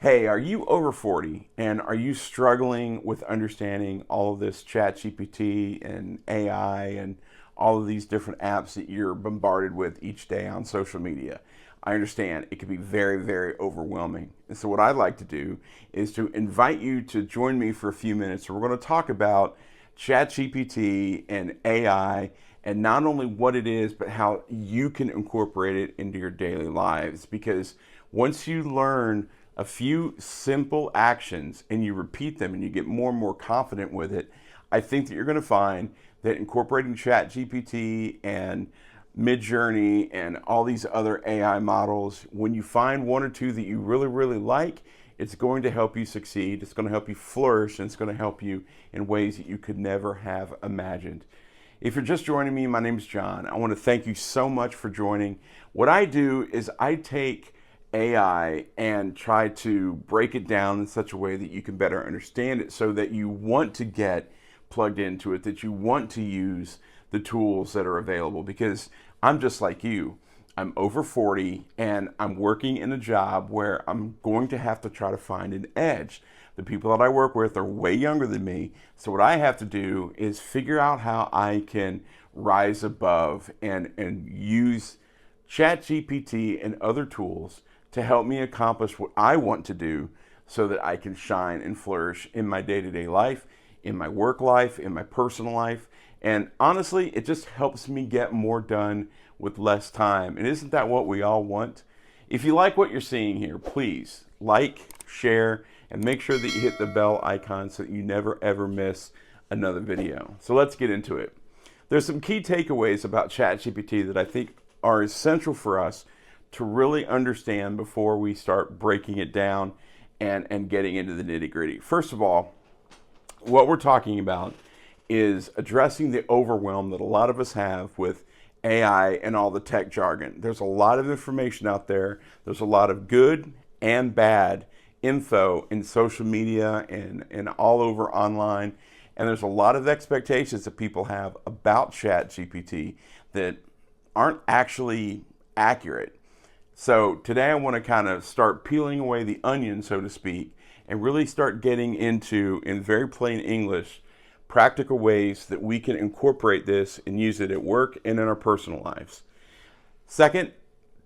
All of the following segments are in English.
Hey, are you over 40 and are you struggling with understanding all of this chat GPT and AI and all of these different apps that you're bombarded with each day on social media? I understand it can be very, very overwhelming. And so, what I'd like to do is to invite you to join me for a few minutes. We're going to talk about ChatGPT and AI, and not only what it is, but how you can incorporate it into your daily lives. Because once you learn a few simple actions and you repeat them and you get more and more confident with it, I think that you're going to find that incorporating ChatGPT and Midjourney and all these other AI models, when you find one or two that you really, really like, it's going to help you succeed. It's going to help you flourish, and it's going to help you in ways that you could never have imagined. If you're just joining me, my name is John. I want to thank you so much for joining. What I do is I take AI and try to break it down in such a way that you can better understand it so that you want to get plugged into it, that you want to use the tools that are available. Because I'm just like you. I'm over 40 and I'm working in a job where I'm going to have to try to find an edge. The people that I work with are way younger than me. So what I have to do is figure out how I can rise above and use ChatGPT and other tools to help me accomplish what I want to do so that I can shine and flourish in my day-to-day life, in my work life, in my personal life. And honestly, it just helps me get more done with less time. And isn't that what we all want? If you like what you're seeing here, please like, share, and make sure that you hit the bell icon so that you never ever miss another video. So let's get into it. There's some key takeaways about ChatGPT that I think are essential for us to really understand before we start breaking it down and getting into the nitty gritty. First of all, what we're talking about is addressing the overwhelm that a lot of us have with AI and all the tech jargon. There's a lot of information out there. There's a lot of good and bad info in social media and all over online. And there's a lot of expectations that people have about ChatGPT that aren't actually accurate. So today I want to kind of start peeling away the onion, so to speak, and really start getting into, in very plain English, practical ways that we can incorporate this and use it at work and in our personal lives. Second,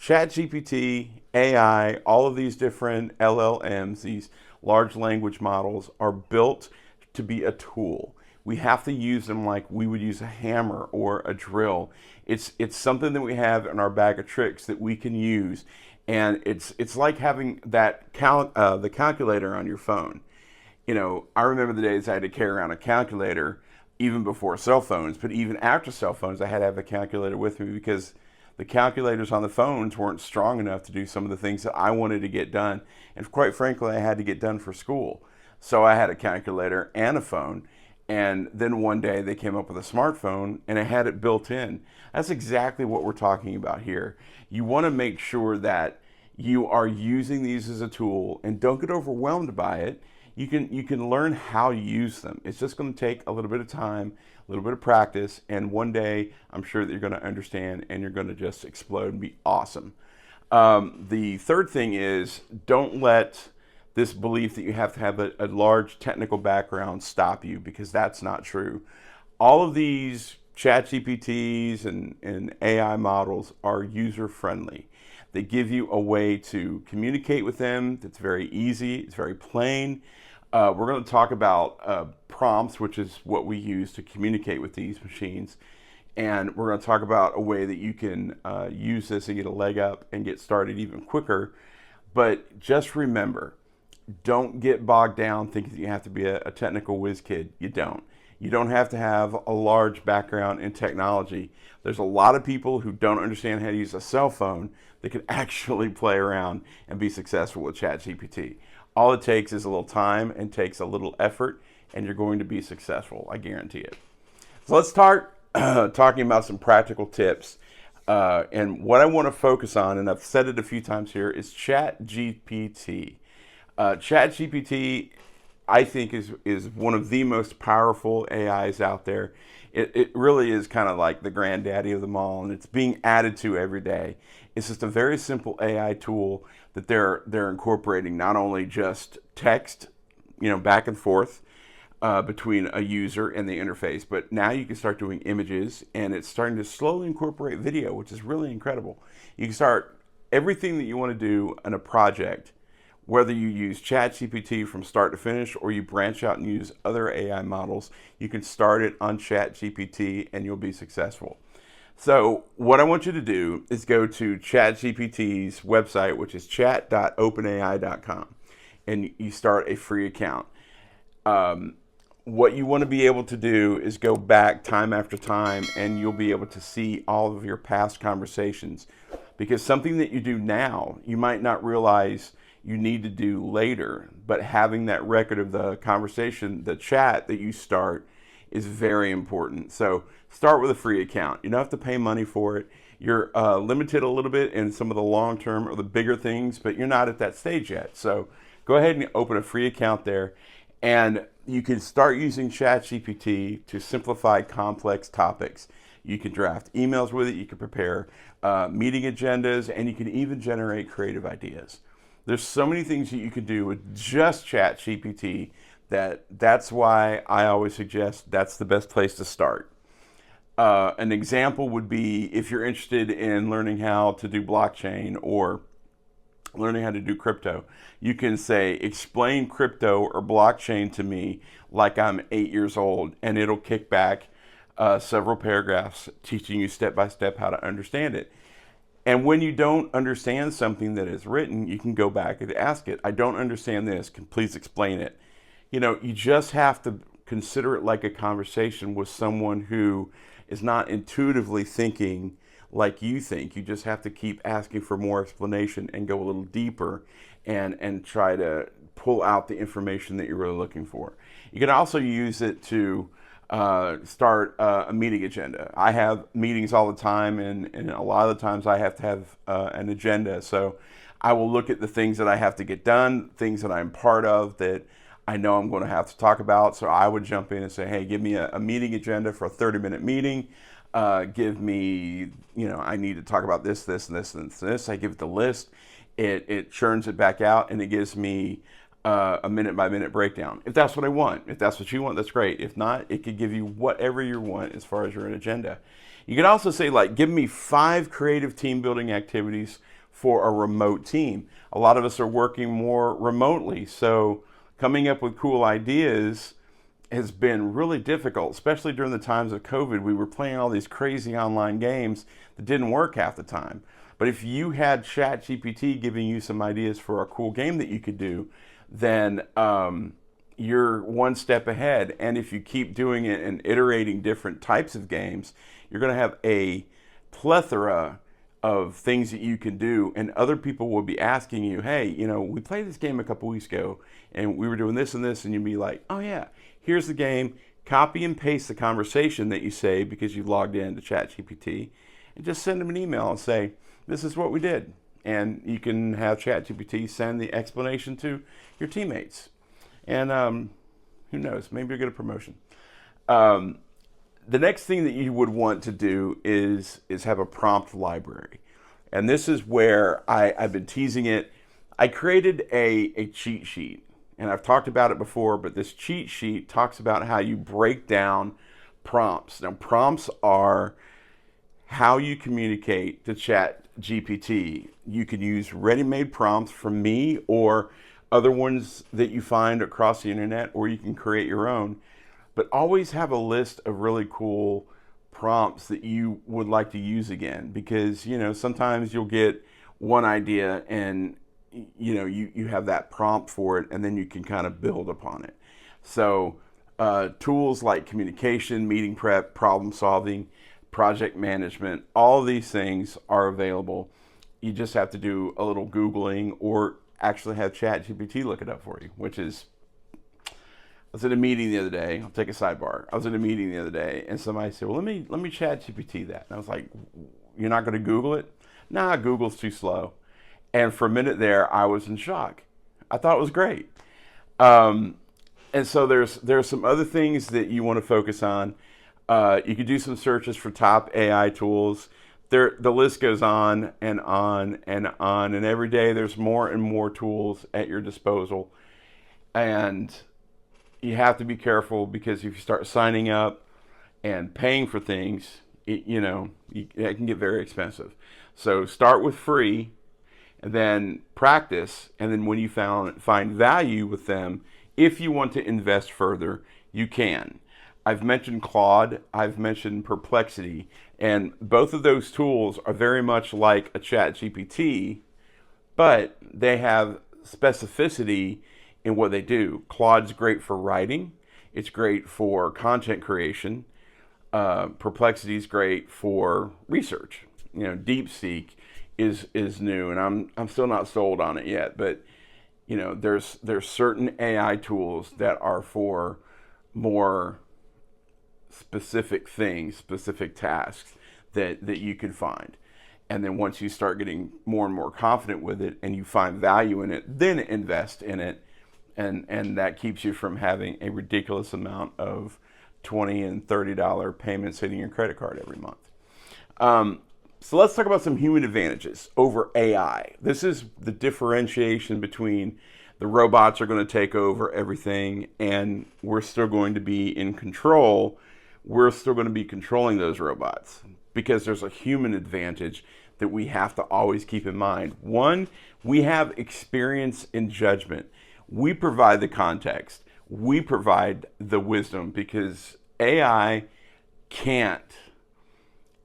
ChatGPT, AI, all of these different LLMs, these large language models, are built to be a tool. We have to use them like we would use a hammer or a drill. It's something that we have in our bag of tricks that we can use, and it's like having that the calculator on your phone. You know, I remember the days I had to carry around a calculator even before cell phones, but even after cell phones, I had to have a calculator with me because the calculators on the phones weren't strong enough to do some of the things that I wanted to get done. And quite frankly, I had to get done for school. So I had a calculator and a phone. And then one day they came up with a smartphone and I had it built in. That's exactly what we're talking about here. You want to make sure that you are using these as a tool and don't get overwhelmed by it. You can learn how to use them. It's just going to take a little bit of time, a little bit of practice, and one day I'm sure that you're going to understand and you're going to just explode and be awesome. The third thing is, don't let this belief that you have to have a large technical background stop you, because that's not true. All of these chat GPTs and AI models are user friendly. They give you a way to communicate with them that's very easy, it's very plain. We're going to talk about prompts, which is what we use to communicate with these machines. And we're going to talk about a way that you can use this and get a leg up and get started even quicker. But just remember, don't get bogged down thinking that you have to be a technical whiz kid. You don't. You don't have to have a large background in technology. There's a lot of people who don't understand how to use a cell phone that can actually play around and be successful with ChatGPT. All it takes is a little time and takes a little effort, and you're going to be successful. I guarantee it. So let's start talking about some practical tips. And what I want to focus on, and I've said it a few times here, is ChatGPT. ChatGPT, I think, is one of the most powerful AIs out there. It really is kind of like the granddaddy of them all, and it's being added to every day. It's just a very simple AI tool that they're incorporating not only just text, back and forth between a user and the interface, but now you can start doing images, and it's starting to slowly incorporate video, which is really incredible. You can start everything that you want to do in a project, whether you use ChatGPT from start to finish or you branch out and use other AI models. You can start it on ChatGPT and you'll be successful. So what I want you to do is go to ChatGPT's website, which is chat.openai.com, and you start a free account. What you want to be able to do is go back time after time, and you'll be able to see all of your past conversations, because something that you do now, you might not realize you need to do later, but having that record of the conversation, the chat that you start, is very important. So start with a free account. You don't have to pay money for it. You're limited a little bit in some of the long-term or the bigger things, but you're not at that stage yet. So go ahead and open a free account there, and you can start using ChatGPT to simplify complex topics. You can draft emails with it, you can prepare meeting agendas, and you can even generate creative ideas. There's so many things that you can do with just ChatGPT that's why I always suggest that's the best place to start. An example would be if you're interested in learning how to do blockchain or learning how to do crypto. You can say, explain crypto or blockchain to me like I'm 8 years old, and it'll kick back several paragraphs teaching you step by step how to understand it. And when you don't understand something that is written, you can go back and ask it, I don't understand this, can please explain it? You just have to consider it like a conversation with someone who is not intuitively thinking like you think. You just have to keep asking for more explanation and go a little deeper and try to pull out the information that you're really looking for. You can also use it to start a meeting agenda. I have meetings all the time, and a lot of the times I have to have an agenda. So I will look at the things that I have to get done, things that I'm part of that I know I'm going to have to talk about. So I would jump in and say, hey, give me a meeting agenda for a 30-minute meeting. Give me, I need to talk about this, this, and this, and this. I give it the list. It churns it back out, and it gives me a minute-by-minute breakdown. If that's what I want. If that's what you want, that's great. If not, it could give you whatever you want as far as your agenda. You can also say, give me 5 creative team-building activities for a remote team. A lot of us are working more remotely, so coming up with cool ideas has been really difficult, especially during the times of COVID. We were playing all these crazy online games that didn't work half the time. But if you had ChatGPT giving you some ideas for a cool game that you could do, then you're one step ahead. And if you keep doing it and iterating different types of games, you're going to have a plethora of things that you can do, and other people will be asking you, hey, we played this game a couple weeks ago and we were doing this and this, and you'd be like, oh yeah, here's the game, copy and paste the conversation that you say because you logged in to ChatGPT, and just send them an email and say, this is what we did. And you can have ChatGPT send the explanation to your teammates. And who knows, maybe you'll get a promotion. The next thing that you would want to do is have a prompt library. And this is where I've been teasing it. I created a cheat sheet, and I've talked about it before, but this cheat sheet talks about how you break down prompts. Now, prompts are how you communicate to ChatGPT. You can use ready-made prompts from me or other ones that you find across the internet, or you can create your own. But always have a list of really cool prompts that you would like to use again, because sometimes you'll get one idea and you have that prompt for it, and then you can kind of build upon it. So tools like communication, meeting prep, problem solving, project management, all of these things are available. You just have to do a little Googling or actually have ChatGPT look it up for you, which is, I was in a meeting the other day. I'll take a sidebar. I was in a meeting the other day, and somebody said, well, let me ChatGPT that. And I was like, you're not going to Google it? Nah, Google's too slow. And for a minute there, I was in shock. I thought it was great. And so there's some other things that you want to focus on. You could do some searches for top AI tools. The list goes on and on and on, and every day there's more and more tools at your disposal. And you have to be careful, because if you start signing up and paying for things, it can get very expensive. So start with free, and then practice, and then when you find value with them, if you want to invest further, you can. I've mentioned Claude, I've mentioned Perplexity, and both of those tools are very much like a Chat GPT, but they have specificity in what they do. Claude's great for writing. It's great for content creation. Perplexity is great for research. DeepSeek is new, and I'm still not sold on it yet. But there's certain AI tools that are for more specific things, specific tasks that you can find. And then once you start getting more and more confident with it, and you find value in it, then invest in it. And that keeps you from having a ridiculous amount of $20 and $30 payments hitting your credit card every month. So let's talk about some human advantages over AI. This is the differentiation between the robots are going to take over everything, and we're still going to be in control. We're still going to be controlling those robots, because there's a human advantage that we have to always keep in mind. One, we have experience and judgment. We provide the context. We provide the wisdom, because AI can't.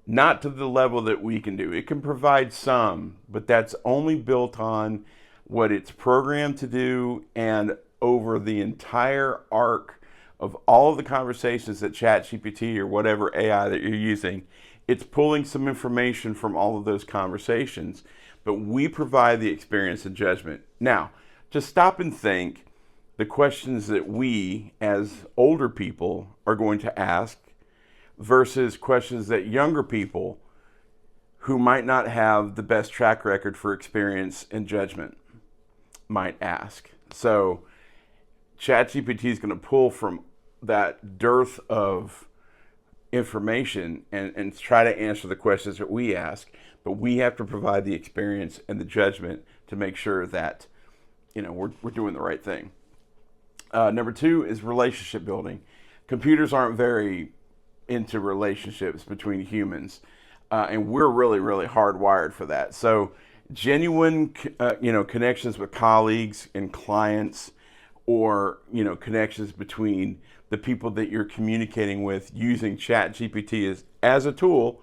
Not to the level that we can do. It can provide some, but that's only built on what it's programmed to do, and over the entire arc of all of the conversations that ChatGPT or whatever AI that you're using, it's pulling some information from all of those conversations, but we provide the experience and judgment. Now, just stop and think the questions that we as older people are going to ask versus questions that younger people who might not have the best track record for experience and judgment might ask. So ChatGPT is going to pull from that dearth of information and try to answer the questions that we ask, but we have to provide the experience and the judgment to make sure that we're doing the right thing. Number two is relationship building. Computers aren't very into relationships between humans, and we're really, really hardwired for that. So genuine, connections with colleagues and clients, or connections between the people that you're communicating with using ChatGPT as a tool,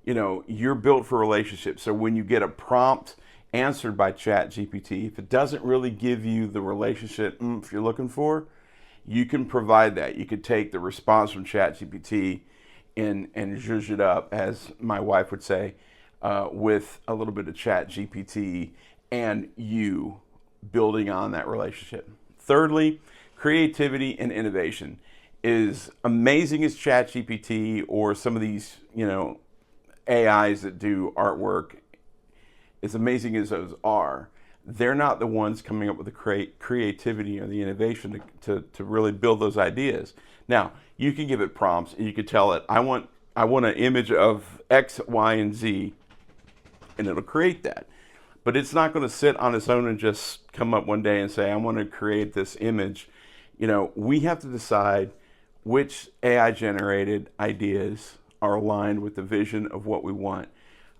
you're built for relationships. So when you get a prompt answered by ChatGPT, if it doesn't really give you the relationship you're looking for, you can provide that. You could take the response from ChatGPT and zhuzh it up, as my wife would say, with a little bit of ChatGPT and you building on that relationship. Thirdly, creativity and innovation. Is amazing as ChatGPT or some of these, AIs that do artwork, as amazing as those are, they're not the ones coming up with the creativity or the innovation to really build those ideas. Now, you can give it prompts and you can tell it, I want an image of X, Y, and Z, and it'll create that. But it's not going to sit on its own and just come up one day and say, I want to create this image. We have to decide which AI generated ideas are aligned with the vision of what we want.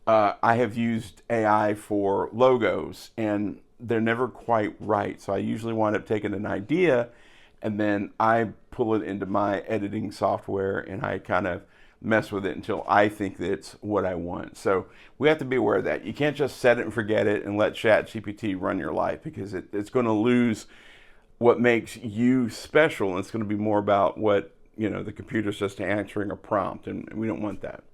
I have used AI for logos, and they're never quite right. So I usually wind up taking an idea, and then I pull it into my editing software, and I kind of mess with it until I think that it's what I want. So we have to be aware of that. You can't just set it and forget it and let ChatGPT run your life, because it's going to lose what makes you special, and it's going to be more about what, the computer's just answering a prompt, and we don't want that.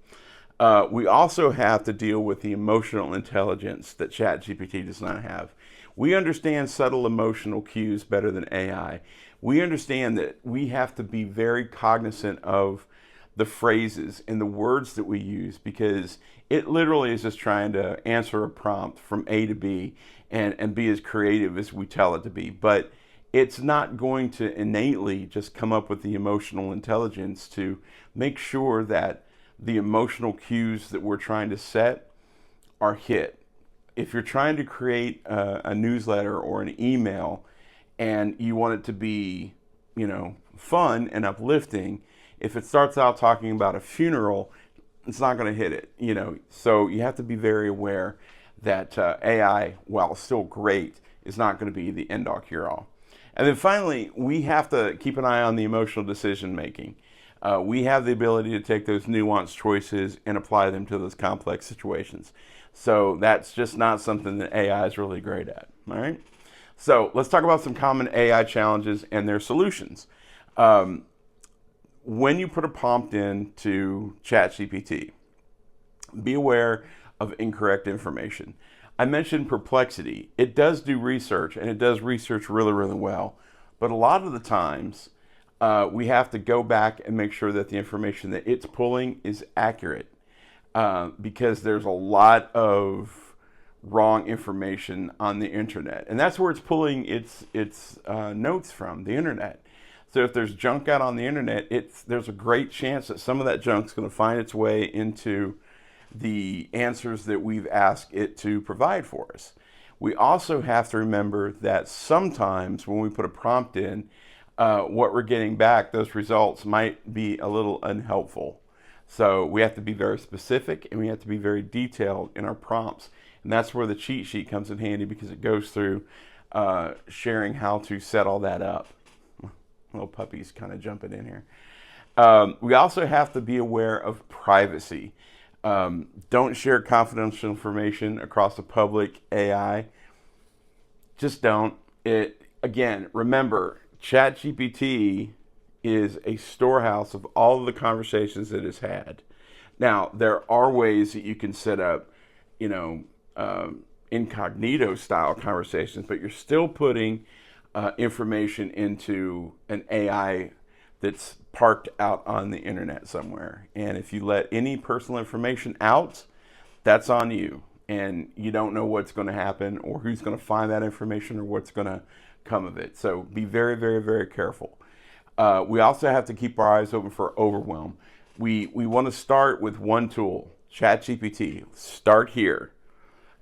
We also have to deal with the emotional intelligence that ChatGPT does not have. We understand subtle emotional cues better than AI. We understand that we have to be very cognizant of the phrases and the words that we use, because it literally is just trying to answer a prompt from A to B and be as creative as we tell it to be. But it's not going to innately just come up with the emotional intelligence to make sure that the emotional cues that we're trying to set are hit. If you're trying to create a newsletter or an email and you want it to be, fun and uplifting, if it starts out talking about a funeral, it's not going to hit it, So you have to be very aware that AI, while still great, is not going to be the end all cure all. And then finally, we have to keep an eye on the emotional decision making. We have the ability to take those nuanced choices and apply them to those complex situations. So that's just not something that AI is really great at. All right. So let's talk about some common AI challenges and their solutions. When you put a prompt into ChatGPT, be aware of incorrect information. I mentioned perplexity. It does do research, and it does research really, really well. But a lot of the times, we have to go back and make sure that the information that it's pulling is accurate, because there's a lot of wrong information on the internet. And that's where it's pulling its notes from, the internet. So if there's junk out on the internet, there's a great chance that some of that junk is going to find its way into the answers that we've asked it to provide for us. We also have to remember that sometimes when we put a prompt in, what we're getting back, those results might be a little unhelpful. So we have to be very specific and we have to be very detailed in our prompts. And that's where the cheat sheet comes in handy, because it goes through sharing how to set all that up. Little puppies kind of jumping in here. We also have to be aware of privacy. Don't share confidential information across the public AI. Just don't. Again, remember, ChatGPT is a storehouse of all of the conversations that it's had. Now, there are ways that you can set up, incognito style conversations, but you're still putting information into an AI that's parked out on the internet somewhere. And if you let any personal information out, that's on you. And you don't know what's going to happen or who's going to find that information or what's going to come of it. So be very, very, very careful. We also have to keep our eyes open for overwhelm. We want to start with one tool, ChatGPT. Start here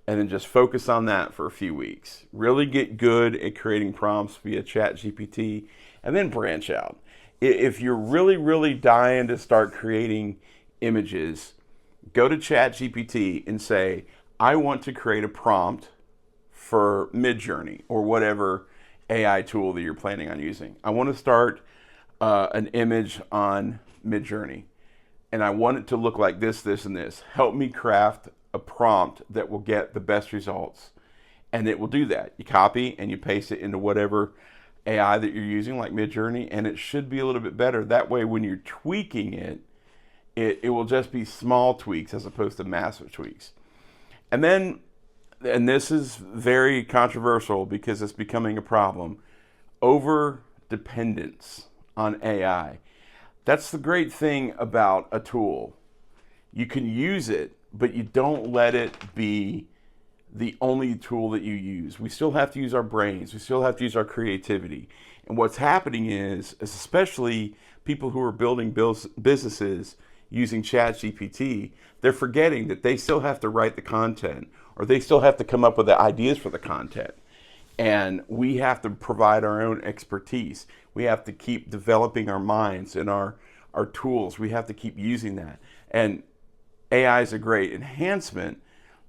and then just focus on that for a few weeks. Really get good at creating prompts via ChatGPT and then branch out. If you're really, really dying to start creating images, go to ChatGPT and say, I want to create a prompt for Midjourney or whatever AI tool that you're planning on using. I want to start an image on Midjourney, and I want it to look like this, this, and this. Help me craft a prompt that will get the best results. And it will do that. You copy and you paste it into whatever AI that you're using, like Midjourney, and it should be a little bit better. That way, when you're tweaking it, it will just be small tweaks as opposed to massive tweaks. And then, and this is very controversial because it's becoming a problem, over dependence on AI. That's the great thing about a tool. You can use it, but you don't let it be the only tool that you use. We still have to use our brains. We still have to use our creativity. And what's happening is especially people who are building businesses using ChatGPT, they're forgetting that they still have to write the content, or they still have to come up with the ideas for the content. And we have to provide our own expertise. We have to keep developing our minds and our tools. We have to keep using that. And AI is a great enhancement,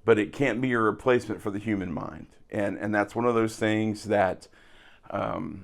but it can't be a replacement for the human mind. And that's one of those things that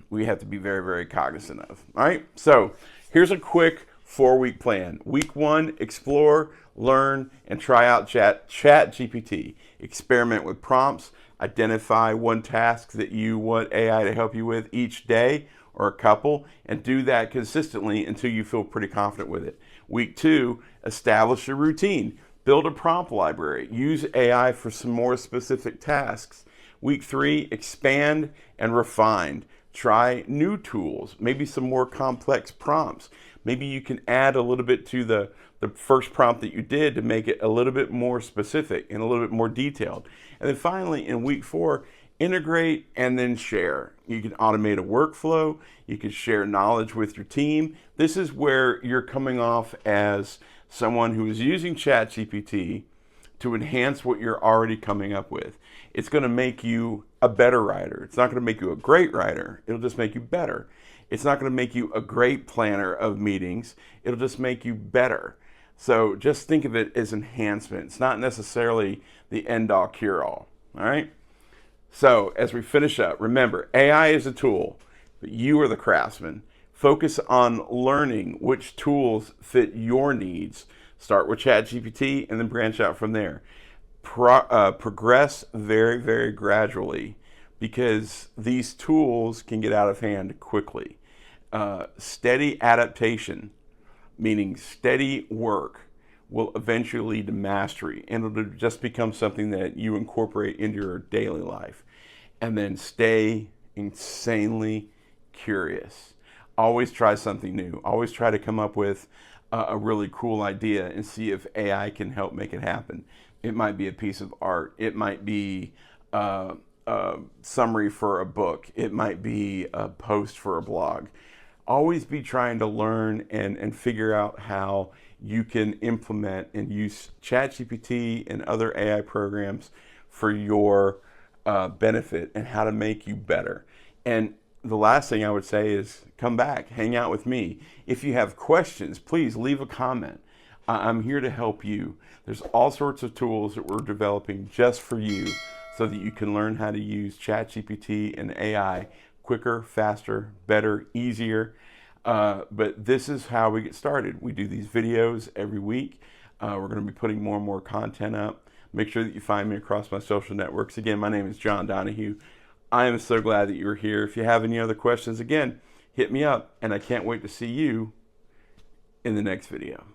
we have to be very, very cognizant of. All right, so here's a quick 4-week plan. Week 1, explore, learn, and try out ChatGPT. Experiment with prompts. Identify one task that you want AI to help you with each day or a couple, and do that consistently until you feel pretty confident with it. Week 2, establish a routine. Build a prompt library. Use AI for some more specific tasks. Week 3, expand and refine. Try new tools, maybe some more complex prompts. Maybe you can add a little bit to the first prompt that you did to make it a little bit more specific and a little bit more detailed. And then finally, in week 4, integrate and then share. You can automate a workflow. You can share knowledge with your team. This is where you're coming off as someone who is using ChatGPT to enhance what you're already coming up with. It's going to make you a better writer. It's not going to make you a great writer. It'll just make you better. It's not going to make you a great planner of meetings. It'll just make you better. So just think of it as enhancement. It's not necessarily the end-all, cure-all. All right? So as we finish up, remember, AI is a tool, but you are the craftsman. Focus on learning which tools fit your needs. Start with ChatGPT and then branch out from there. Progress very, very gradually, because these tools can get out of hand quickly. Steady adaptation, meaning steady work, will eventually lead to mastery, and it'll just become something that you incorporate into your daily life. And then stay insanely curious. Always try something new. Always try to come up with a really cool idea and see if AI can help make it happen. It might be a piece of art. It might be a summary for a book. It might be a post for a blog. Always be trying to learn and figure out how you can implement and use ChatGPT and other AI programs for your benefit and how to make you better. And the last thing I would say is come back, hang out with me. If you have questions, please leave a comment. I'm here to help you. There's all sorts of tools that we're developing just for you so that you can learn how to use ChatGPT and AI quicker, faster, better, easier. But this is how we get started. We do these videos every week. We're going to be putting more and more content up. Make sure that you find me across my social networks. Again, my name is John Donahue. I am so glad that you're here. If you have any other questions, again, hit me up, and I can't wait to see you in the next video.